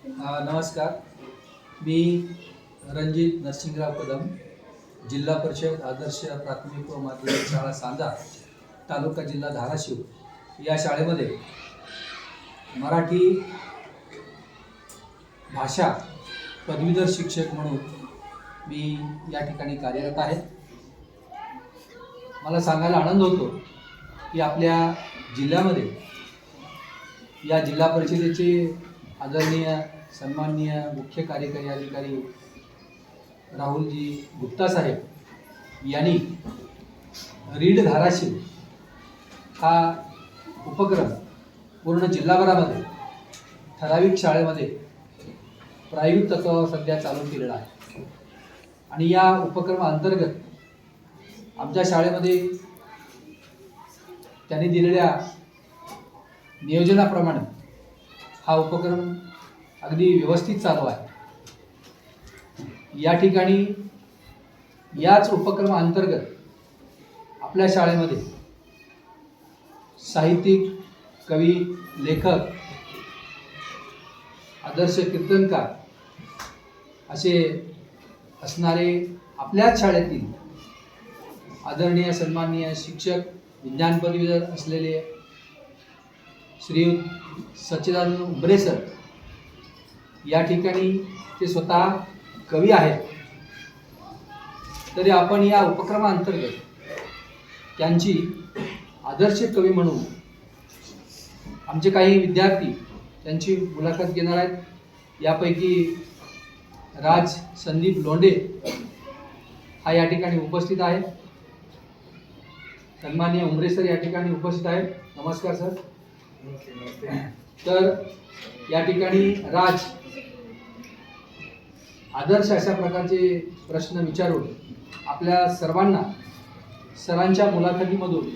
नमस्कार. मी रणजित नरसिंगराव कदम, जिल्हा परिषद आदर्श प्राथमिक व माध्यमिक शाळा सांजा, तालुका जिल्हा धाराशिव या शाळेमध्ये मराठी भाषा पदवीधर शिक्षक म्हणून मी या ठिकाणी कार्यरत आहे. मला सांगायला आनंद होतो की आपल्या जिल्ह्यामध्ये या जिल्हा परिषदेचे आदरणीय सन्माननीय मुख्य कार्यकारी अधिकारी राहुलजी गुप्ता साहेब यांनी रीड धाराशिव हा उपक्रम पूर्ण जिल्हाभरामध्ये ठराविक शाळेमध्ये प्रायोगिक तत्त्वावर सध्या चालू केलेला आहे. आणि या उपक्रमाअंतर्गत आमच्या शाळेमध्ये त्यांनी दिलेल्या नियोजनाप्रमाणे हा उपक्रम अगदी व्यवस्थित चालू आहे. या ठिकाणी याच उपक्रमाअंतर्गत आपल्या शाळेमध्ये साहित्यिक, कवी, लेखक, आदर्श कीर्तनकार असे असणारे आपल्याच शाळेतील आदरणीय सन्माननीय शिक्षक, विज्ञान पदवीधर असलेले श्रीयुत सच्चिदानंद उंबरे सर या ठिकाणी ते स्वतः कवी आहेत. तरी आपण या उपक्रमाअंतर्गत त्यांची आदर्श कवी म्हणून आमचे काही विद्यार्थी त्यांची मुलाखत घेणार आहेत. यापैकी राज संदीप लोंढे हा या ठिकाणी उपस्थित आहे. सन्माननीय उंबरे सर या ठिकाणी उपस्थित आहेत. नमस्कार सर. तर या ठिकाणी राज आदर्श अशा प्रकारचे प्रश्न विचारून आपल्या सर्वांना सरांच्या मुलाखतीमधून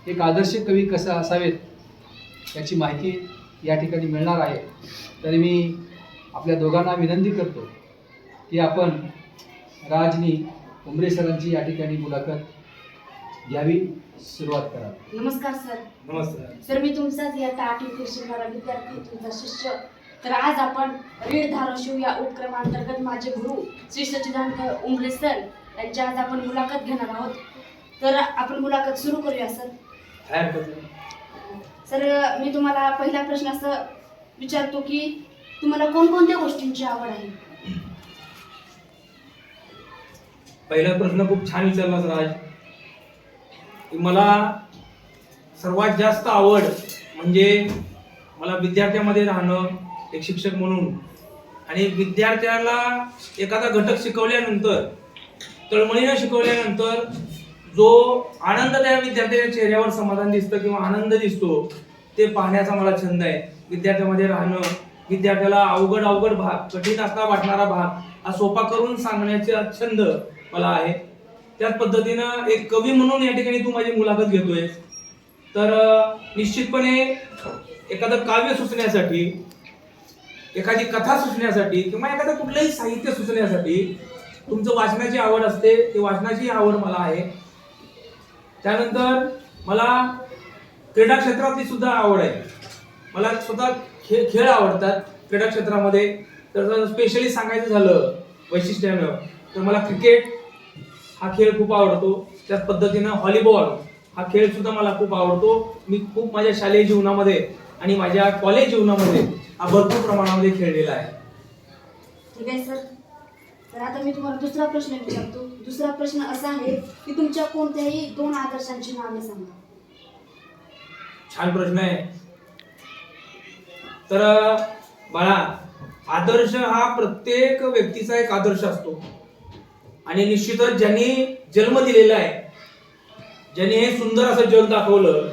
एक आदर्श कवी कसा असावेत याची माहिती या ठिकाणी मिळणार आहे. तरी मी आपल्या दोघांना विनंती करतो की आपण राजनी उंबरे सरांची या ठिकाणी मुलाखत घ्यावी. सुरुवात करा. नमस्कार सर. नमस्कार सर, मी तुमचाच इयत्ता 8वी शिकणारा विद्यार्थी, तुमचा शिष्य. तर आज आपण रीड धाराशिव या उपक्रमांतर्गत माझे गुरु श्री सच्चिदानंद उंबरे सर यांची आज आपण मुलाखत घेणार आहोत. तर आपण मुलाखत सुरू करूया सर. सर, मी तुम्हाला पहिला प्रश्न असं विचारतो की तुम्हाला कोणकोणत्या गोष्टींची आवड आहे? पहिला प्रश्न खूप छान विचारला राज. मला सर्वात जास्त आवड म्हणजे मला विद्यार्थ्यामध्ये राहणं एक शिक्षक म्हणून, आणि विद्यार्थ्याला एखादा घटक शिकवल्यानंतर, तळमळीनं शिकवल्यानंतर जो आनंद त्या विद्यार्थ्याच्या चेहऱ्यावर समाधान दिसतं किंवा आनंद दिसतो ते पाहण्याचा मला छंद आहे. विद्यार्थ्यामध्ये राहणं, विद्यार्थ्याला अवघड भाग, कठीण असता वाटणारा भाग हा सोपा करून सांगण्याचा छंद मला आहे. त्याच पद्धतीनं एक कवी म्हणून या ठिकाणी तू माझी मुलाखत घेतोय, तर निश्चितपणे एखादं काव्य सुचण्यासाठी, एखादी कथा सुचण्यासाठी किंवा एखादं कुठलंही साहित्य सुचण्यासाठी तुमचं वाचनाची आवड असते. ती वाचनाची आवड मला आहे. त्यानंतर मला क्रीडा क्षेत्रातली सुद्धा आवड आहे. मला स्वतः खेळ आवडतात क्रीडा क्षेत्रामध्ये. तर स्पेशली सांगायचं झालं वैशिष्ट्यानं तर मला क्रिकेट हा खेळ खूप आवडतो. त्याच पद्धतीनं व्हॉलीबॉल हा खेळ सुद्धा मला खूप आवडतो. मी खूप माझ्या शालेय जीवनामध्ये आणि माझ्या कॉलेज जीवनामध्ये हा भरपूर प्रमाणामध्ये खेळलेला आहे. ठीक आहे सर. तर आता मी तुम्हाला दुसरा प्रश्न विचारतो. दुसरा प्रश्न असा आहे की तुमच्या कोणत्याही 2 आदर्शांची नावे सांगा. छान प्रश्न आहे. तर बाळा, आदर्श हा प्रत्येक व्यक्तीचा एक आदर्श असतो. आणि निश्चितच ज्यांनी जन्म दिलेला आहे, ज्यांनी हे सुंदर असं जग दाखवलं,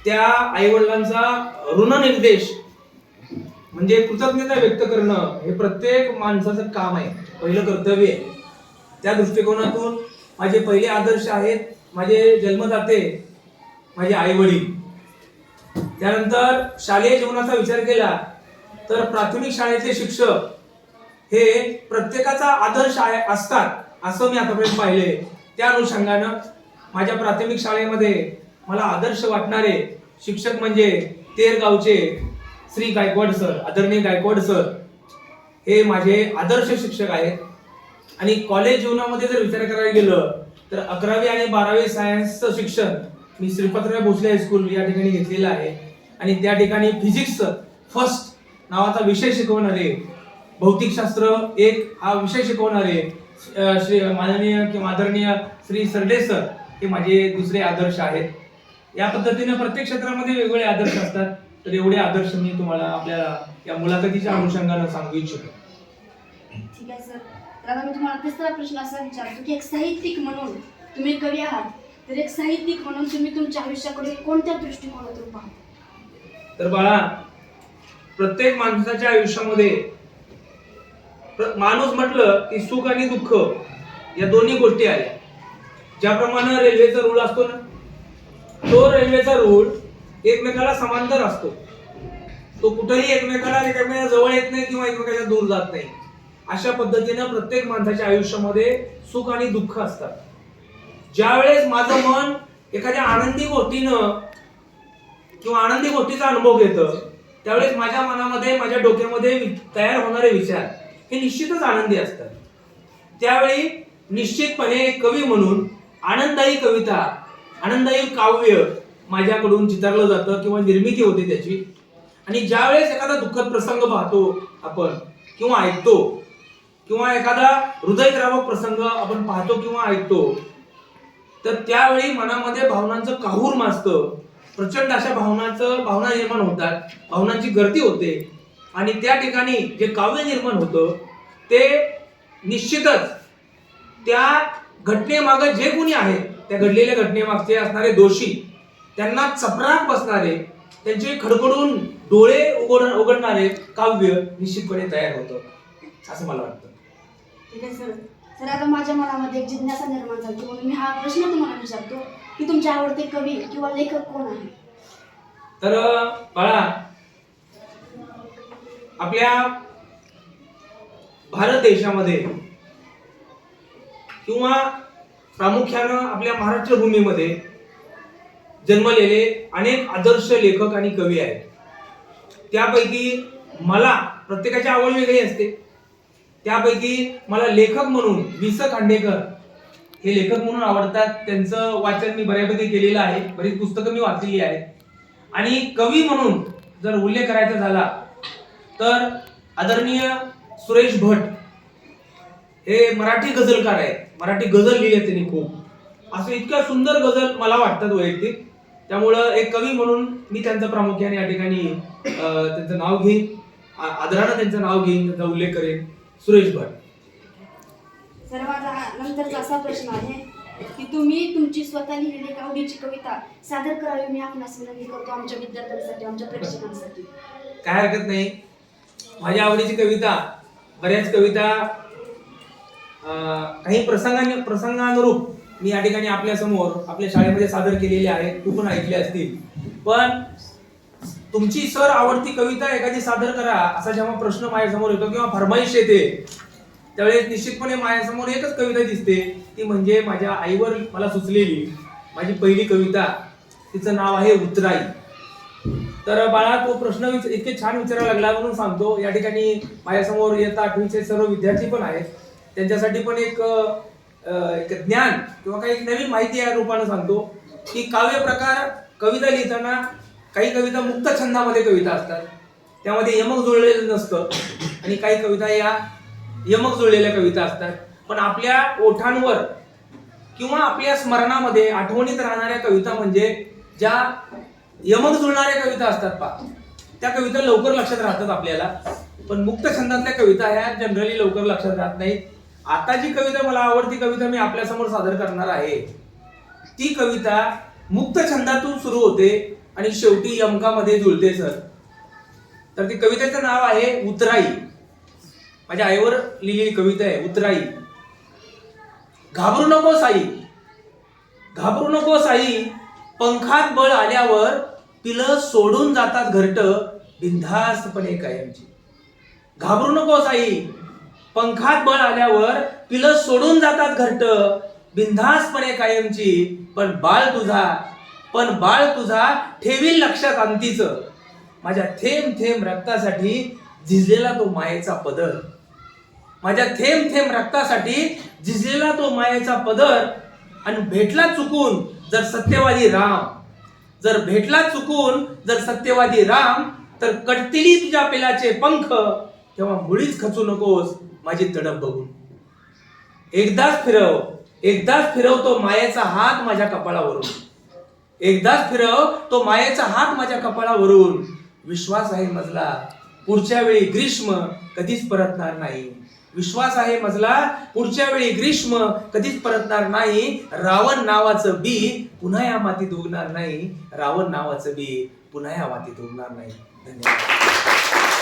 त्या आईवडिलांचा ऋणनिर्देश म्हणजे कृतज्ञता व्यक्त करणं हे प्रत्येक माणसाचं काम आहे, पहिलं कर्तव्य आहे. त्या दृष्टिकोनातून माझे पहिले आदर्श आहेत माझे जन्मदाते, माझे आई वडील. त्यानंतर शालेय जीवनाचा विचार केला तर प्राथमिक शाळेचे शिक्षक हे प्रत्येकाचा आदर्श असतात असं मी आतापर्यंत पाहिले. त्या अनुषंगानं माझ्या प्राथमिक शाळेमध्ये मला आदर्श वाटणारे शिक्षक म्हणजे तेर गावचे श्री गायकवाड सर, आदरणीय गायकवाड सर हे माझे आदर्श शिक्षक आहेत. आणि कॉलेज जीवनामध्ये जर विचार करायला गेलं तर 11वी आणि 12वी सायन्सचं शिक्षण मी श्रीपतराव भोसले हायस्कूल या ठिकाणी घेतलेलं आहे. आणि त्या ठिकाणी फिजिक्स फर्स्ट नावाचा विषय शिकवणारे, भौतिकशास्त्र 1 हा विषय शिकवणारे श्री माननीय किंवा आदरणीय श्री सरडे सर हे माझे दुसरे आदर्श आहेत. या पद्धतीने प्रत्येक क्षेत्रामध्ये वेगवेगळे आदर्श असतात. तर एवढे आदर्श मी तुम्हाला आपल्या या मुलाखतीच्या अनुषंगाने सांगू इच्छितो. ठीक आहे सर. तर आता मी तुम्हाला तिसरा प्रश्न असा विचारतो की एक साहित्यिक म्हणून तुम्ही कवी आहात, तर एक साहित्यिक म्हणून तुम्ही तुमच्या आयुष्याकडे कोणत्या दृष्टिकोनातून पाहता? तर बाळा, प्रत्येक माणसाच्या आयुष्यामध्ये माणूस म्हटलं की सुख आणि दुःख या दोन्ही गोष्टी आल्या. ज्याप्रमाणे रेल्वेचा रूळ असतो ना, तो रेल्वेचा रूळ एकमेकाला समांतर असतो. तो कुठेही एकमेकाला जवळ येत नाही किंवा एकमेकाच्या दूर जात नाही. अशा पद्धतीने प्रत्येक माणसाच्या आयुष्यामध्ये सुख आणि दुःख असतात. ज्यावेळेस माझं मन एखाद्या आनंदी गोष्टीनं किंवा आनंदी गोष्टीचा अनुभव घेतं, त्यावेळेस माझ्या मनामध्ये, माझ्या डोक्यामध्ये तयार होणारे विचार हे निश्चितच आनंदी असतात. त्यावेळी निश्चितपणे कवी म्हणून आनंददायी कविता, आनंददायी काव्य माझ्याकडून चितारलं जातं किंवा निर्मिती होते त्याची. आणि ज्यावेळेस एखादा दुःखद प्रसंग पाहतो आपण किंवा ऐकतो, किंवा एखादा हृदयद्रावक प्रसंग आपण पाहतो किंवा ऐकतो, तर त्यावेळी मनामध्ये भावनांचं काहूर माजतं. प्रचंड अशा भावना निर्माण होतात, भावनांची गर्दी होते. आणि त्या ठिकाणी जे काव्य निर्माण होतं ते निश्चितच त्या घटनेमागे जे कोणी आहेत, त्या घडलेल्या घटनेमागचे असणारे दोषी, त्यांना चपराक बसणारे, त्यांचे खडखडून डोळे उघडणारे काव्य निश्चितपणे तयार होतं असं मला वाटतं. ठीक आहे सर. सर आता माझ्या मनामध्ये एक जिज्ञासा निर्माण झाली, म्हणून मी हा प्रश्न तुम्हाला विचारतो की तुमचे आवडते कवी किंवा लेखक कोण आहे? तर बाळा, आपल्या भारत देशामध्ये किंवा प्रामुख्यानं आपल्या महाराष्ट्र भूमीमध्ये जन्मलेले अनेक आदर्श लेखक आणि कवी आहेत. त्यापैकी मला, प्रत्येकाची आवड वेगळी असते, त्यापैकी मला लेखक म्हणून वि. स. खांडेकर हे लेखक म्हणून आवडतात. त्यांचं वाचन मी बऱ्यापैकी केलेलं आहे, बरीच पुस्तकं मी वाचलेली आहेत. आणि कवी म्हणून जर उल्लेख करायचा झाला तर आदरणीय सुरेश भट हे मराठी गझलकार आहेत. मराठी गझल लिहिले त्यांनी खूप, असं इतक्या सुंदर गझल मला वाटतात वैयक्तिक. त्यामुळं एक कवी म्हणून मी त्यांचं प्रामुख्याने या ठिकाणी त्यांचं नाव घेईन, आदरानं त्यांचं नाव घेईन, त्यांचा उल्लेख करेन, सुरेश भट. सर माझा नंतरचा असा प्रश्न आहे की तुम्ही तुमची स्वतः लिहिलेली एक आवडीची कविता सादर करावी, मी आपणास विनंती करतो आमच्या विद्यार्थ्यांसाठी, आमच्या प्रेक्षकांसाठी. काय हरकत नाही. माझ्या आवडीची कविता, बऱ्याच कविता काही प्रसंगानुरूप मी या ठिकाणी आपल्या समोर आपल्या शाळेमध्ये सादर केलेली आहे, तू पण ऐकले असतील. पण तुमची सर आवडती कविता एखादी सादर करा असा जेव्हा प्रश्न माझ्यासमोर येतो किंवा फरमाईश येते, त्यावेळेस निश्चितपणे माझ्यासमोर एकच कविता दिसते, ती म्हणजे माझ्या आईवर मला सुचलेली माझी पहिली कविता. तिचं नाव आहे उतराई. तर बाळा, तो प्रश्न इतके छान विचारायला लागला म्हणून सांगतो. या ठिकाणी माझ्यासमोर इयत्ता 8वीचे सर्व विद्यार्थी पण आहेत, त्यांच्यासाठी पण एक ज्ञान किंवा काही नवीन माहिती या रूपाने सांगतो की काव्य प्रकार, कविता लिहिताना काही कविता मुक्त छंदामध्ये कविता असतात, त्यामध्ये यमक जुळलेलं नसतं. आणि काही कविता या यमक जुळलेल्या कविता असतात. पण आपल्या ओठांवर किंवा आपल्या स्मरणामध्ये आठवणीत राहणाऱ्या कविता म्हणजे ज्या यमक जुळणाऱ्या कविता असतात पहा, त्या कविता लवकर लक्षात राहतात आपल्याला. पण मुक्त छंदातल्या कविता ह्या जनरली लवकर लक्षात राहत नाहीत. आता जी कविता मला आवडती कविता मी आपल्या समोर सादर करणार आहे, ती कविता मुक्त छंदातून सुरू होते आणि शेवटी यमकामध्ये जुळते सर. तर ती कवितेचं नाव आहे उतराई. माझ्या आईवर लिहिलेली कविता आहे उतराई. घाबरू नको साई, घाबरू नको साई, पंखात बळ आल्यावर पिलं सोडून जातात घरट बिनधास्तपणे कायमची. घाबरू नको साई, पंखात बळ आल्यावर पिलं सोडून जातात घरट बिनधास्तपणे कायमची. पण बाळ तुझा ठेवील लक्षात अंतीच. माझ्या थेंब थेंब रक्तासाठी झिजलेला तो मायेचा पदर, माझ्या थेंब थेंब रक्तासाठी झिजलेला तो मायेचा पदर. आणि भेटला चुकून जर सत्यवादी राम, जर भेटला चुकून जर सत्यवादी राम, तर कटतील तुझ्या पिलाचे पंख, तेव्हा मुळीच खचू नकोस माझी तडप बघून. एकदाच फिरव तो मायेचा हात माझ्या कपाळावरून, एकदाच फिरव तो मायेचा हात माझ्या कपाळावरून. विश्वास आहे मजला पुढच्या वेळी ग्रीष्म कधीच परतणार नाही, विश्वास आहे मजला पुढच्या वेळी ग्रीष्म कधीच परतणार नाही. रावण नावाचं बी पुन्हा या मातीत उगणार नाही, रावण नावाचं बी पुन्हा या मातीत उगणार नाही. धन्यवाद.